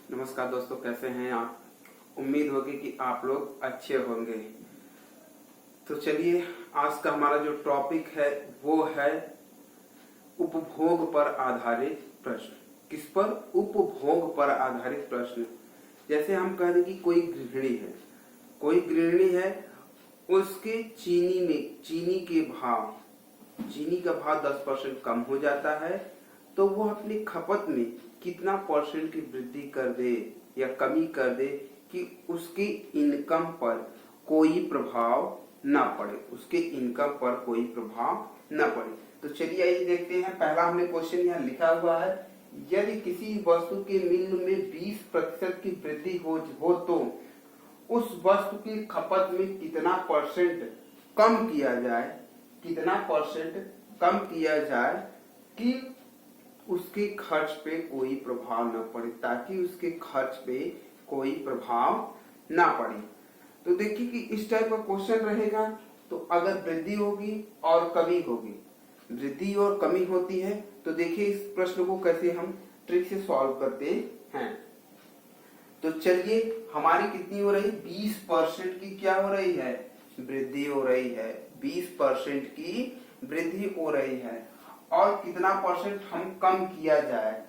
नमस्कार दोस्तों, कैसे हैं आप। उम्मीद होगी कि आप लोग अच्छे होंगे। तो चलिए, आज का हमारा जो टॉपिक है वो है उपभोग पर आधारित प्रश्न। किस पर? उपभोग पर आधारित प्रश्न। जैसे हम कह दें कि कोई गृहिणी है, उसके चीनी का भाव 10% कम हो जाता है, तो वो अपनी खपत में कितना परसेंट की वृद्धि कर दे या कमी कर दे कि उसकी इनकम पर कोई प्रभाव ना पड़े। तो चलिए आइए देखते हैं। पहला हमने क्वेश्चन यहाँ लिखा हुआ है, यदि किसी वस्तु के मूल्य में 20% की वृद्धि हो तो उस वस्तु की खपत में कितना परसेंट कम किया जाए कि उसके खर्च पे कोई प्रभाव न पड़े, ताकि उसके खर्च पे कोई प्रभाव ना पड़े। तो देखिए कि इस टाइप का क्वेश्चन रहेगा। तो अगर वृद्धि होगी और कमी होगी, वृद्धि और कमी होती है, तो देखिए इस प्रश्न को कैसे हम ट्रिक से सॉल्व करते हैं। तो चलिए, हमारी कितनी हो रही? 20% की क्या हो रही है? वृद्धि हो रही है। 20% की वृद्धि हो रही है। और कितना परसेंट हम कम किया जाए?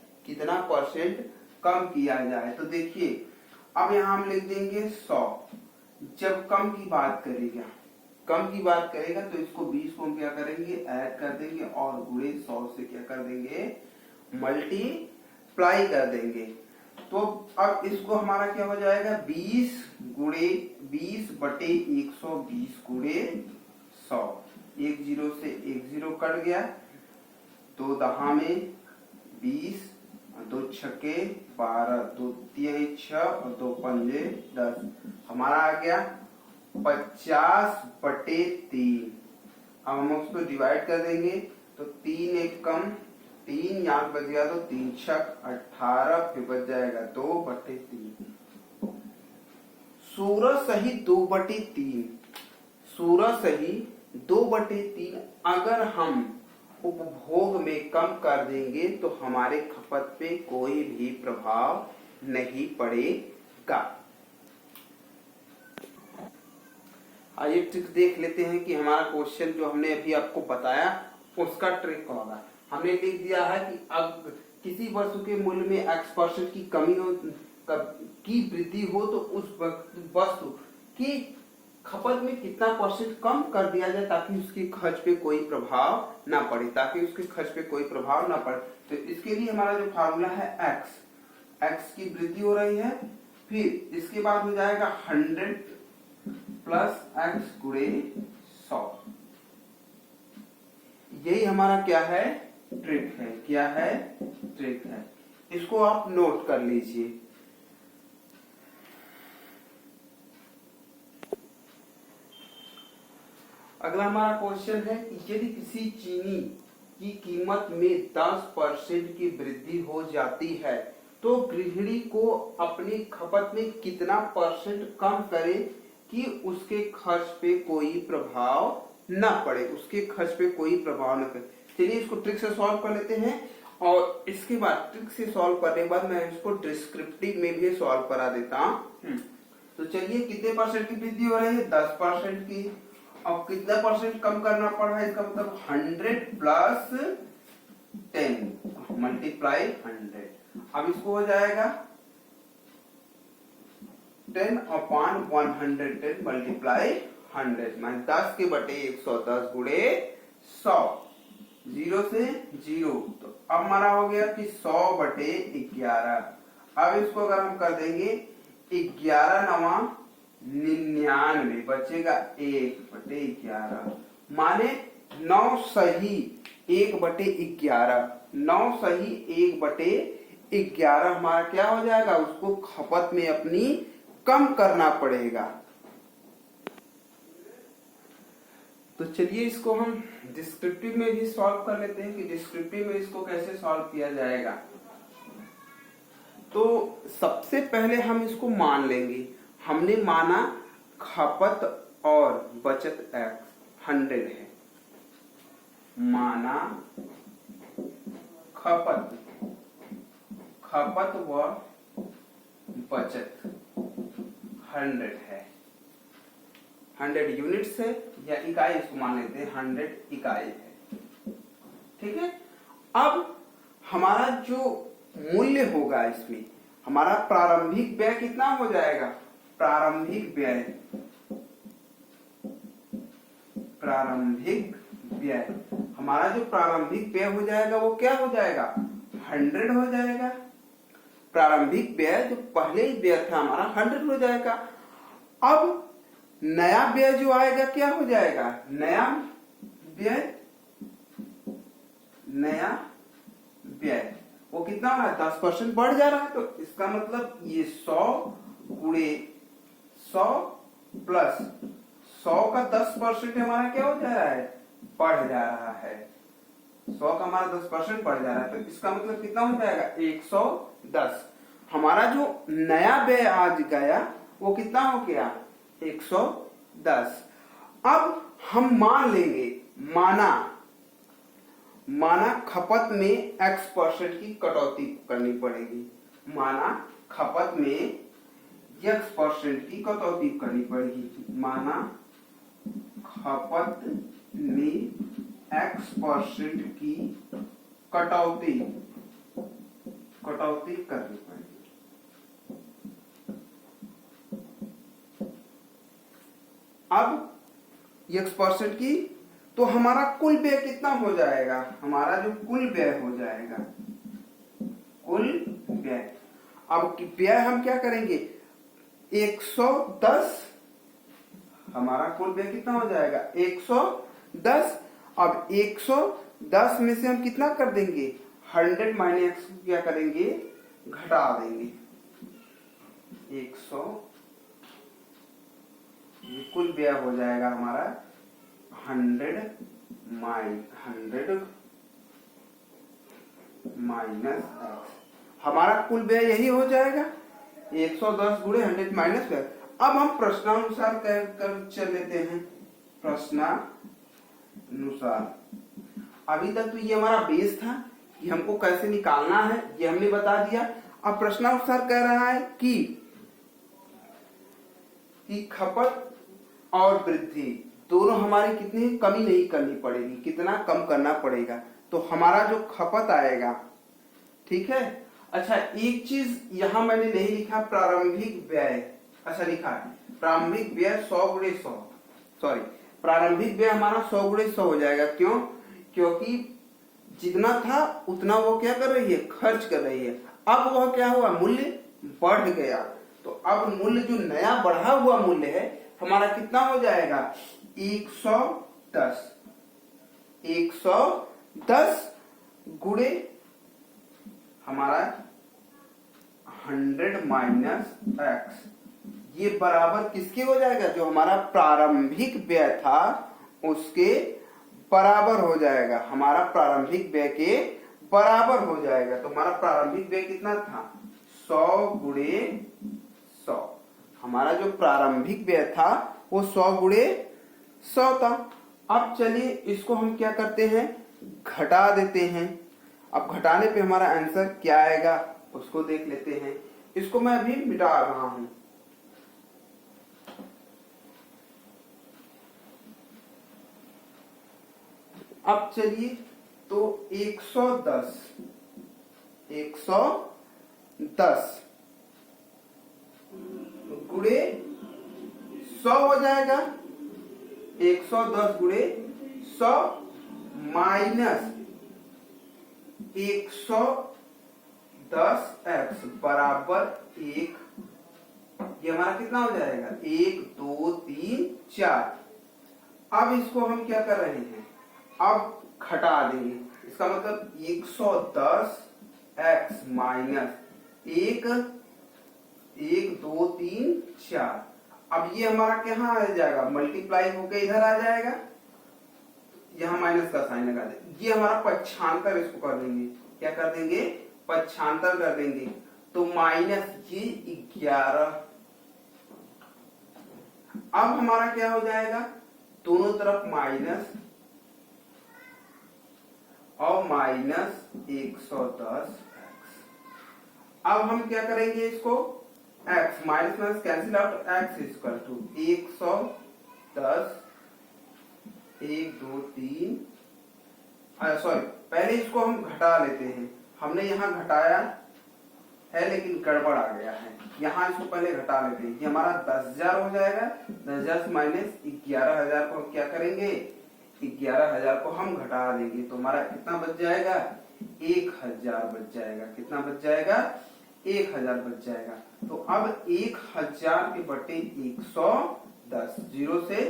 तो देखिए, अब यहाँ हम लिख देंगे 100। जब कम की बात करेगा तो इसको 20 को हम क्या करेंगे? ऐड कर देंगे और गुणे 100 से क्या कर देंगे? मल्टीप्लाई कर देंगे। तो अब इसको हमारा क्या हो जाएगा? 20 बटे 120 गुणे 100। एक जीरो से एक जीरो कट गया, 2 दहा में 20, 2 छक्के 12, 2 तिहाई 6 और 2 पंजे 10। हमारा आ गया 50 बटे 3। अब हम उसको डिवाइड कर देंगे तो 3 एक कम 3 यहाँ बच गया, तो 3 छक 18, फिर बच जाएगा 2 बटे 3। 16 सही 2 बटे 3 अगर हम उपभोग में कम कर देंगे तो हमारे खपत पे कोई भी प्रभाव नहीं पड़ेगा। आइए ट्रिक देख लेते हैं कि हमारा क्वेश्चन जो हमने अभी आपको बताया उसका ट्रिक होगा। हमने लिख दिया है कि अब किसी वस्तु के मूल्य में x% की वृद्धि हो तो उस वस्तु की खपत में कितना परसेंट कम कर दिया जाए ताकि उसके खर्च पे कोई प्रभाव ना पड़े। तो इसके लिए हमारा जो फार्मूला है x की वृद्धि हो रही है, फिर इसके बाद हो जाएगा 100 प्लस x गुणे 100। यही हमारा क्या है? ट्रिक है। इसको आप नोट कर लीजिए। अगला हमारा क्वेश्चन है कि यदि किसी चीनी की कीमत में 10% की वृद्धि हो जाती है तो गृहिणी को अपनी खपत में कितना परसेंट कम करे कि उसके खर्च पे कोई प्रभाव न पड़े। चलिए इसको ट्रिक से सॉल्व कर लेते हैं, और इसके बाद ट्रिक से सॉल्व करने के बाद मैं इसको डिस्क्रिप्टिव में भी सॉल्व करा देता हूं। तो चलिए, कितने परसेंट की वृद्धि हो रही है? 10% की। और कितना परसेंट कम करना पड़ रहा है? इसका मतलब 100 प्लस 10 मल्टीप्लाई 100। अब इसको हो जाएगा 10 अपॉन 110 मल्टीप्लाई 100 माइनस 10 के बटे 110 गुणे 100। 0 से 0, तो अब हमारा हो गया कि 100 बटे 11। अब इसको अगर हम कर देंगे 11 नवा 99, बचेगा 1 बटे 11, माने 9 सही 1 बटे 11। 9 सही 1 बटे 11 हमारा क्या हो जाएगा? उसको खपत में अपनी कम करना पड़ेगा। तो चलिए इसको हम डिस्क्रिप्टिव में भी सॉल्व कर लेते हैं कि डिस्क्रिप्टिव में इसको कैसे सॉल्व किया जाएगा। तो सबसे पहले हम इसको मान लेंगे। हमने माना खपत और बचत 100 है। माना खपत व बचत 100 है, 100 यूनिट्स है या इकाई, इसको मान लेते हैं 100 इकाई है। ठीक है, अब हमारा जो मूल्य होगा इसमें, हमारा प्रारंभिक व्यय कितना हो जाएगा? प्रारंभिक व्यय, प्रारंभिक व्यय, हमारा जो प्रारंभिक व्यय हो जाएगा वो क्या हो जाएगा? 100 हो जाएगा। प्रारंभिक व्यय जो पहले ही व्यय था हमारा 100 हो जाएगा। अब नया व्यय जो आएगा क्या हो जाएगा? नया व्यय, नया व्यय वो कितना हो रहा है? 10% बढ़ जा रहा है। तो इसका मतलब ये 100 गुणे 100 प्लस 100 का 10% हमारा क्या हो जा रहा है? बढ़ जा रहा है। 100 का हमारा 10% बढ़ जा रहा है, तो इसका मतलब कितना हो जाएगा? 110। हमारा जो नया व्यय आज गया वो कितना हो गया? 110। अब हम मान लेंगे, माना खपत में X% की कटौती करनी पड़ेगी, माना खपत में X% की कटौती करनी पड़ेगी, माना खपत में X% की कटौती करनी पड़ेगी। अब X% की, तो हमारा कुल व्यय कितना हो जाएगा? हमारा जो कुल व्यय हो जाएगा, कुल व्यय, अब व्यय हम क्या करेंगे? 110, हमारा कुल व्यय कितना हो जाएगा? 110। अब 110 में से हम कितना कर देंगे? 100 माइनस x को क्या करेंगे? घटा देंगे। 100, ये कुल व्यय हो जाएगा हमारा 100 माइनस x, हमारा कुल व्यय यही हो जाएगा 110 गुणे 100 माइनस x। अब हम प्रश्नानुसार कर चल लेते हैं। प्रश्नानुसार, अभी तक तो ये हमारा बेस था कि हमको कैसे निकालना है, ये हमने बता दिया। अब प्रश्नानुसार कह रहा है कि खपत और वृद्धि दोनों हमारी कितनी कमी नहीं करनी पड़ेगी, कितना कम करना पड़ेगा। तो हमारा जो खपत आएगा, ठीक है। अच्छा, एक चीज यहां मैंने नहीं लिखा, प्रारंभिक व्यय। अच्छा लिखा है प्रारंभिक व्यय 100 गुणे 100, सॉरी, प्रारंभिक व्यय हमारा 100 गुणे 100 हो जाएगा। क्यों? क्योंकि जितना था उतना वो क्या कर रही है? खर्च कर रही है। अब वह क्या हुआ? मूल्य बढ़ गया। तो अब मूल्य जो नया बढ़ा हुआ मूल्य है हमारा कितना हो जाएगा? 110। 110 गुणे हमारा 100 माइनस x, ये बराबर किसके हो जाएगा? जो हमारा प्रारंभिक व्यय था उसके बराबर हो जाएगा, हमारा प्रारंभिक व्यय के बराबर हो जाएगा। तो हमारा प्रारंभिक व्यय कितना था? 100 गुणे 100। हमारा जो प्रारंभिक व्यय था वो 100 गुणे 100 था। अब चलिए इसको हम क्या करते हैं? घटा देते हैं। अब घटाने पे हमारा आंसर क्या आएगा उसको देख लेते हैं। इसको मैं अभी मिटा रहा हूं। अब चलिए, तो 110 गुणे 100 हो जाएगा। 110 गुणे 100 माइनस 110x बराबर 1। ये हमारा कितना हो जाएगा? 1 2 3 4। अब इसको हम क्या कर रहे हैं? अब घटा देंगे। इसका मतलब 110x माइनस 1 2 3 4। अब ये हमारा कहाँ आ जाएगा? मल्टीप्लाई होकर इधर आ जाएगा, यहाँ माइनस का साइन लगा दे। ये हमारा पक्षांतर, इसको कर देंगे, क्या कर देंगे? पक्षांतर कर देंगे। तो माइनस ये 11। अब हमारा क्या हो जाएगा? दोनों तरफ माइनस और माइनस 110x। अब हम क्या करेंगे? इसको x minus minus cancel out, x equal to 110 1 2 3, sorry पहले इसको हम घटा लेते हैं। हमने यहाँ घटाया है लेकिन गड़बड़ आ गया है, यहाँ इसको पहले घटा लेते हैं। ये हमारा 10,000 हो जाएगा। 10,000 से माइनस 11,000 को हम क्या करेंगे, 11,000 को हम घटा देंगे तो हमारा कितना बच जाएगा, 1,000 बच जाएगा। कितना बच जाएगा, 1,000 बच जाएगा। तो अब 1,000 के बटे 110, 0 से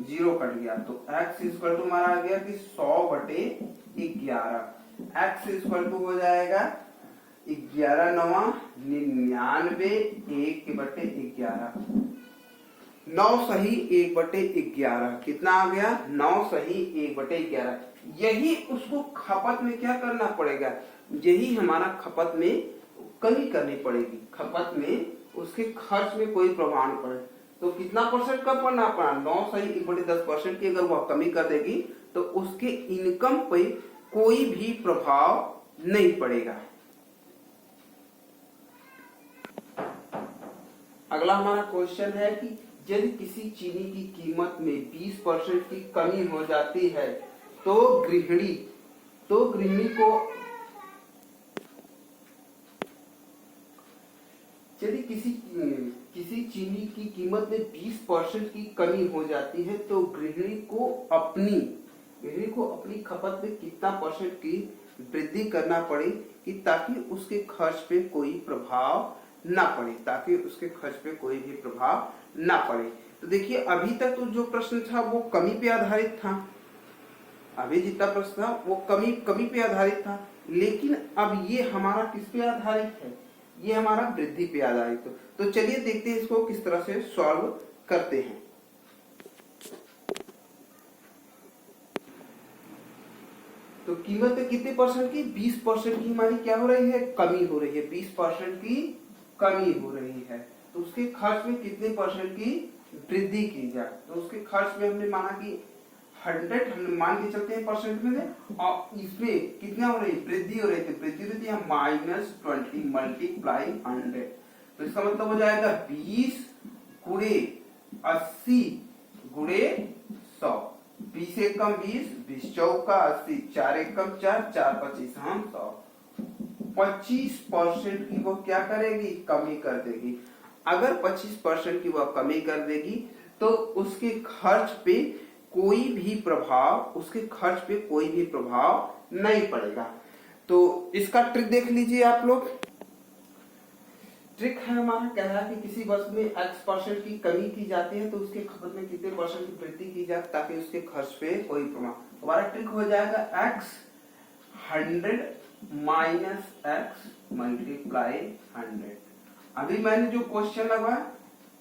0 कट गया तो x इक्वल टू हमारा आ गया कि 100 बटे 11। x इक्वल टू हो जाएगा 11 9 99, 1 के बटे 11, 9 सही 1 बटे 11। कितना आ गया, 9 सही 1 बटे 11। यही उसको खपत में क्या करना पड़ेगा, यही हमारा खपत में कमी करनी पड़ेगी। खपत में उसके खर्च में कोई प्रभाव नहीं पड़े तो कितना परसेंट कम करना पड़ा, 9 सही 1/10% की अगर वह कमी कर देगी तो उसके इनकम पे कोई भी प्रभाव नहीं पड़ेगा। अगला हमारा क्वेश्चन है कि यदि किसी चीनी की कीमत में 20% की कमी हो जाती है तो गृहिणी को, यदि किसी चीनी की कीमत में 20% की कमी हो जाती है तो गृहिणी को अपनी खपत में कितना परसेंट की वृद्धि करना पड़े कि ताकि उसके खर्च पे कोई प्रभाव ना पड़े, तो देखिए अभी तक तो जो प्रश्न था वो कमी पे आधारित था, अभी जितना प्रश्न था वो कमी पे आधारित था, लेकिन अब ये हमारा किस पे आधारित है, ये हमारा वृद्धि पे आधारित है। तो चलिए देखते हैं इसको किस तरह से सॉल्व करते हैं। तो कीमत में कितने परसेंट की, 20% की हमारी क्या हो रही है, कमी हो रही है। 20% की कमी हो रही है तो उसके खर्च में कितने परसेंट की वृद्धि की जाए। तो उसके खर्च में हमने माना कि 100, हमने मान के चलते हैं परसेंट में से, और इसमें कितना हो रही है, वृद्धि हो रही थी, -20 मल्टीप्लाई 100। तो इसका मतलब हो जाएगा 20 गुणे 80 गुणे 100, 20 एकम 20, 20 चौका 80, 4 एकम 4, 4 25 हम 100। 25% की वो क्या करेगी, कमी कर देगी। अगर 25% की वह कमी कर देगी तो उसके खर्च पे कोई भी प्रभाव नहीं पड़ेगा। तो इसका ट्रिक देख लीजिए आप लोग। ट्रिक है हमारा, कह रहा है कि किसी वस्तु में x% की कमी की जाती है तो उसके खपत में कितने परसेंट की वृद्धि की जाए ताकि उसके खर्च पे कोई प्रभाव। हमारा ट्रिक हो जाएगा x 100 माइनस x मल्टीप्लाई 100। अभी मैंने जो क्वेश्चन लगाया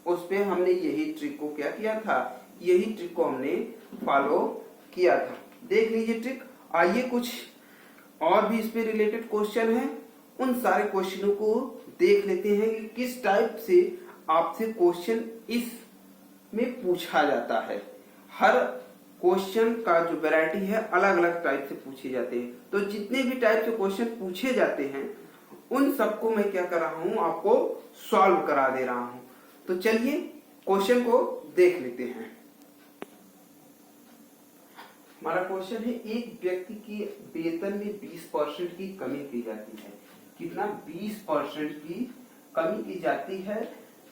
उस पे हमने यही ट्रिक को क्या किया था, यही ट्रिक को हमने फॉलो किया था। देख लीजिए ट्रिक। आइए कुछ और भी इस पे रिलेटेड क्वेश्चन है, उन सारे क्वेश्चनों को देख लेते हैं कि किस टाइप से आपसे क्वेश्चन इस में पूछा जाता है। हर क्वेश्चन का जो वैरायटी है अलग अलग टाइप से पूछे जाते हैं। तो जितने भी टाइप से क्वेश्चन पूछे जाते हैं उन सबको मैं क्या कर रहा हूं, आपको सॉल्व करा दे रहा हूं। तो चलिए क्वेश्चन को देख लेते हैं। हमारा क्वेश्चन है, एक व्यक्ति की वेतन में 20% की कमी की जाती है। कितना, 20% की कमी की जाती है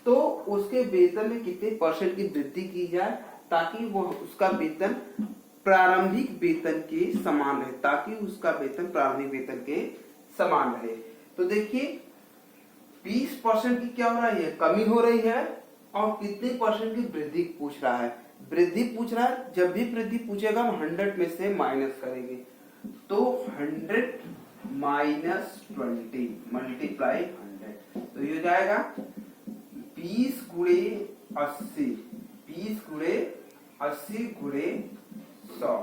तो उसके वेतन में कितने परसेंट की वृद्धि की जाए ताकि वो उसका वेतन प्रारंभिक वेतन के समान रहे, तो देखिए 20% की क्या हो रही है, कमी हो रही है, और कितने परसेंट की वृद्धि पूछ रहा है, वृद्धि पूछ रहा है। जब भी वृद्धि पूछेगा हम 100 में से माइनस करेंगे तो 100 माइनस 20 मल्टीप्लाई 100, तो ये हो जाएगा 20 गुणे 80, 20 गुणे 80 गुणे 100,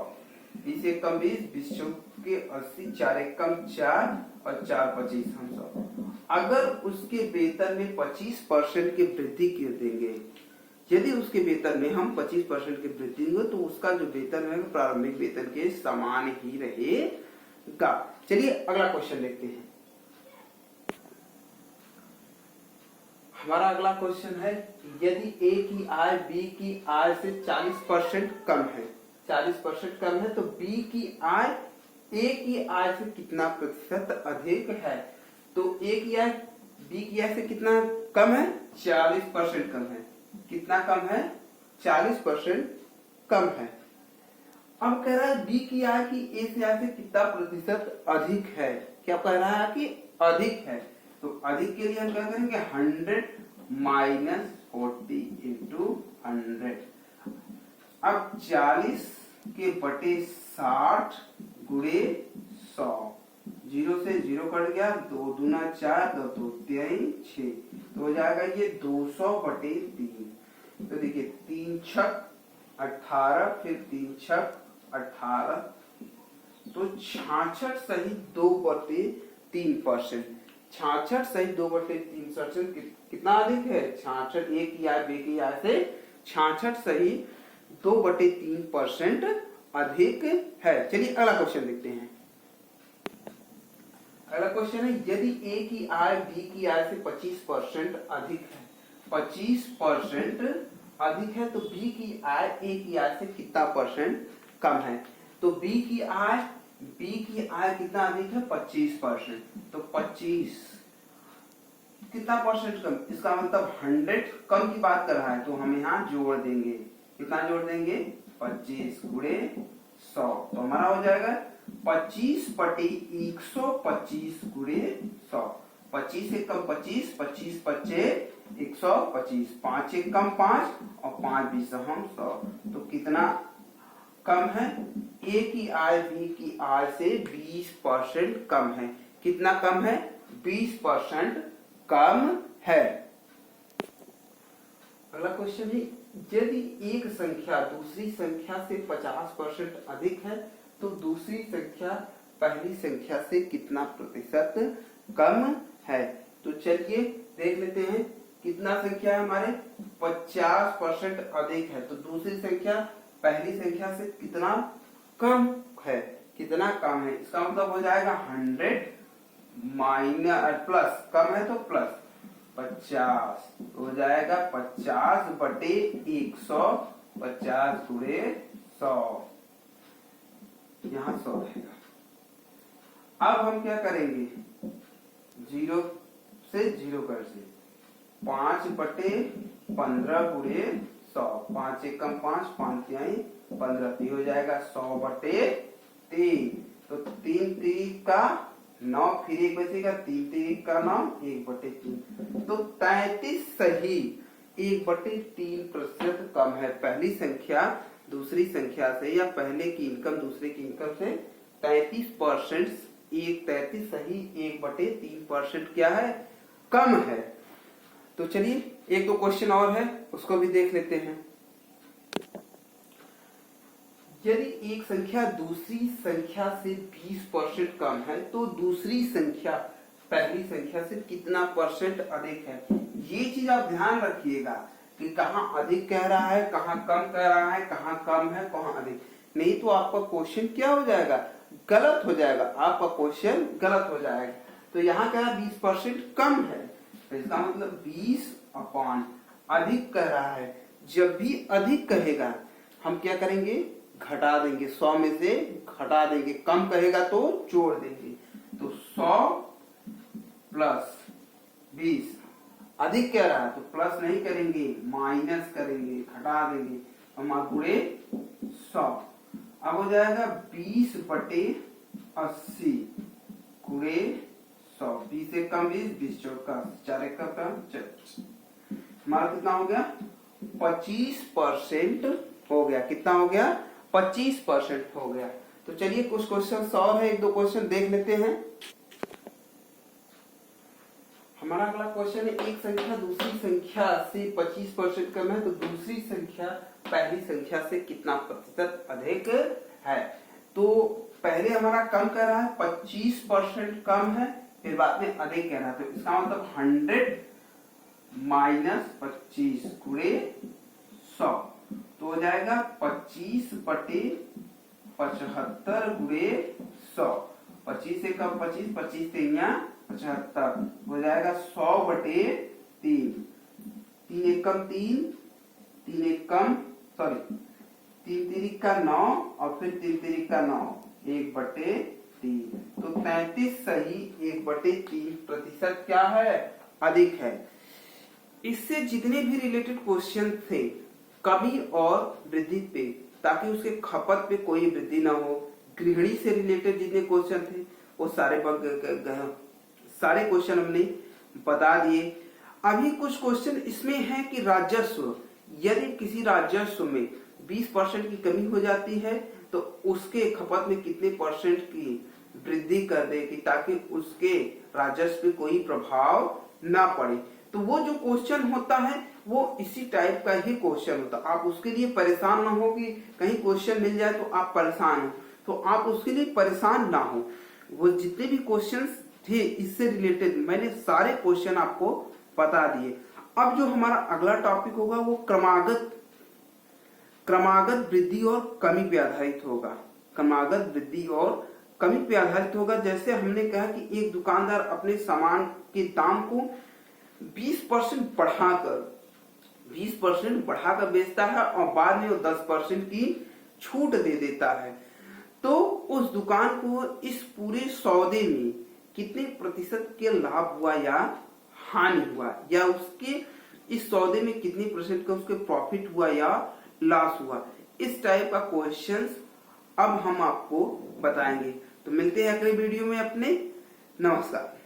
20 एकम 20, 20 चौके 80, 4 एकम 4 और 4 25 हम 100। अगर उसके वेतन में 25% की वृद्धि कर देंगे, यदि उसके वेतन में हम 25% की वृद्धि देंगे तो उसका जो वेतन है प्रारंभिक वेतन के समान ही रहेगा। चलिए अगला क्वेश्चन देखते हैं। हमारा अगला क्वेश्चन है, यदि ए की आय बी की आय से 40% कम है, 40% कम है, तो बी की आय ए की आय से कितना प्रतिशत अधिक है? तो ए की आय बी की आय से कितना कम है? 40% कम है। कितना कम है? 40% कम है। अब कह रहा है बी की आय की ए से आय से कितना प्रतिशत अधिक है? क्या कह रहा है कि अधिक है। तो अधिक के लिए हम क्या करेंगे? 100 माइनस 40 इंटू 100। अब 40 के बटे 60 गुणे 100, 0 से 0 कट गया, 2 दूना 4, 2 दो 6, तो हो जाएगा ये 200 बटे 3। तो देखिए 3 छक 18, फिर 3 छक 18, तो 66 सही 2/3%। 66 सही 2/3% कितना अधिक है? 66 ए की आय बी की आय से 66 सही 2/3% अधिक है। चलिए अगला क्वेश्चन देखते हैं। अगला क्वेश्चन है, यदि ए की आय बी की आय से 25% अधिक है, 25% अधिक है, तो बी की आय ए की आय से कितना परसेंट कम है? तो बी की आय कितना अधिक है? 25%। तो 25 कितना परसेंट कम? इसका मतलब 100 कम की बात कर रहा है, तो हम यहाँ जोड़ देंगे। कितना जोड़ देंगे? 25 गुणे 100, तो हमारा हो जाएगा 25 बटे 125 गुणे 100। 25 से कम 25, 25 बचे 125, 5 एक कम 5 और 5 बीस हम 100। तो कितना कम है? ए की आय बी की आय से 20% कम है। कितना कम है? 20% कम है। अगला क्वेश्चन है, यदि एक संख्या दूसरी संख्या से 50% अधिक है, तो दूसरी संख्या पहली संख्या से कितना प्रतिशत कम है? तो चलिए देख लेते हैं। कितना संख्या है हमारे? 50% अधिक है, तो दूसरी संख्या पहली संख्या से कितना कम है? कितना कम है? इसका मतलब हो जाएगा 100 माइनस प्लस, कम है तो प्लस 50 हो जाएगा 50 बटे 100, 50 गुणे 100, यहाँ 100 रहेगा। अब हम क्या करेंगे? 0 से 0 कर से 5 बटे 15 गुणे 100, 5 एक कम 5, 5 तिहाई 15, तो हो जाएगा 100 बटे 3। तो 3 3 का 9, फिर एक बचेगा, 3 3 का 9, 1/3। तो 33 सही 1/3% कम है। पहली संख्या दूसरी संख्या से, या पहले की इनकम दूसरे की इनकम से 33% 33 सही 1/3% क्या है? कम है। तो चलिए एक दो क्वेश्चन और है, उसको भी देख लेते हैं। यदि एक संख्या दूसरी संख्या से 20% कम है, तो दूसरी संख्या पहली संख्या से कितना परसेंट अधिक है? ये चीज आप ध्यान रखिएगा कि कहाँ अधिक कह रहा है, कहाँ कम कह रहा है, कहाँ कम है, कहाँ अधिक। नहीं तो आपका क्वेश्चन क्या हो जाएगा? गलत हो जाएगा। आपका क्वेश्चन गलत हो जाएगा। तो यहाँ क्या है? 20% कम है, तो इसका मतलब 20 अपॉन अधिक कह रहा है। जब भी अधिक कहेगा हम क्या करेंगे? घटा देंगे, 100 में से घटा देंगे। कम कहेगा तो जोड़ देंगे। तो 100 प्लस 20 अधिक कह रहा है, तो प्लस नहीं करेंगे, माइनस करेंगे, घटा देंगे, हम गुणे 100। अब हो जाएगा 20 बटे 80 गुणे 100, 20 एक कम 20, 20 चौका 4 एक कम 4, हमारा कितना हो गया? 25% हो गया। कितना हो गया? 25% हो गया। तो चलिए कुछ क्वेश्चन और है, एक दो क्वेश्चन देख लेते हैं। हमारा अगला क्वेश्चन है, एक संख्या दूसरी संख्या से 25% कम है, तो दूसरी संख्या पहली संख्या से कितना प्रतिशत अधिक है? तो पहले हमारा कम कह रहा है, 25% कम है, फिर बाद में अधिक कह रहा है, तो इसका मतलब 100 माइनस 25 गुणे 100, तो हो जाएगा 25 बटे 75 गुणे 100। 25 से कम 25, 25 से 75 हो जाएगा 100 बटे 3, 3 एकम 3, 3 एकम 9 और फिर 3 तिरिका 9, 1/3। तो 33 सही 1/3% क्या है, अधिक है। इससे जितने भी रिलेटेड क्वेश्चन थे कमी और वृद्धि पे, ताकि उसके खपत पे कोई वृद्धि ना हो, गृहिणी से रिलेटेड जितने क्वेश्चन थे वो सारे क्वेश्चन हमने बता दिए। अभी कुछ क्वेश्चन इसमें है कि राजस्व, यदि किसी राजस्व में 20% की कमी हो जाती है तो उसके खपत में कितने परसेंट की वृद्धि कर देगी, ताकि उसके राजस्व पे कोई प्रभाव ना पड़े। तो वो जो क्वेश्चन होता है वो इसी टाइप का ही क्वेश्चन होता है। आप उसके लिए परेशान ना हो कि कहीं क्वेश्चन मिल जाए तो आप परेशान हो, तो आप उसके लिए परेशान ना हो। वो जितने भी क्वेश्चंस थे इससे रिलेटेड मैंने सारे क्वेश्चन आपको बता दिए। अब जो हमारा अगला टॉपिक होगा वो क्रमागत वृद्धि और कमी पे आधारित होगा। क्रमागत वृद्धि और कमी पे आधारित होगा। जैसे हमने कहा कि एक दुकानदार अपने सामान के दाम को 20% बढ़ाकर बेचता है और बाद में वो 10% की छूट दे देता है, तो उस दुकान को इस पूरे सौदे में कितने प्रतिशत के लाभ हुआ या हानि हुआ, या उसके इस सौदे में कितने परसेंट का उसके प्रॉफिट हुआ या लॉस हुआ। इस टाइप का क्वेश्चंस अब हम आपको बताएंगे। तो मिलते हैं अगले वीडियो में अपने। नमस्कार।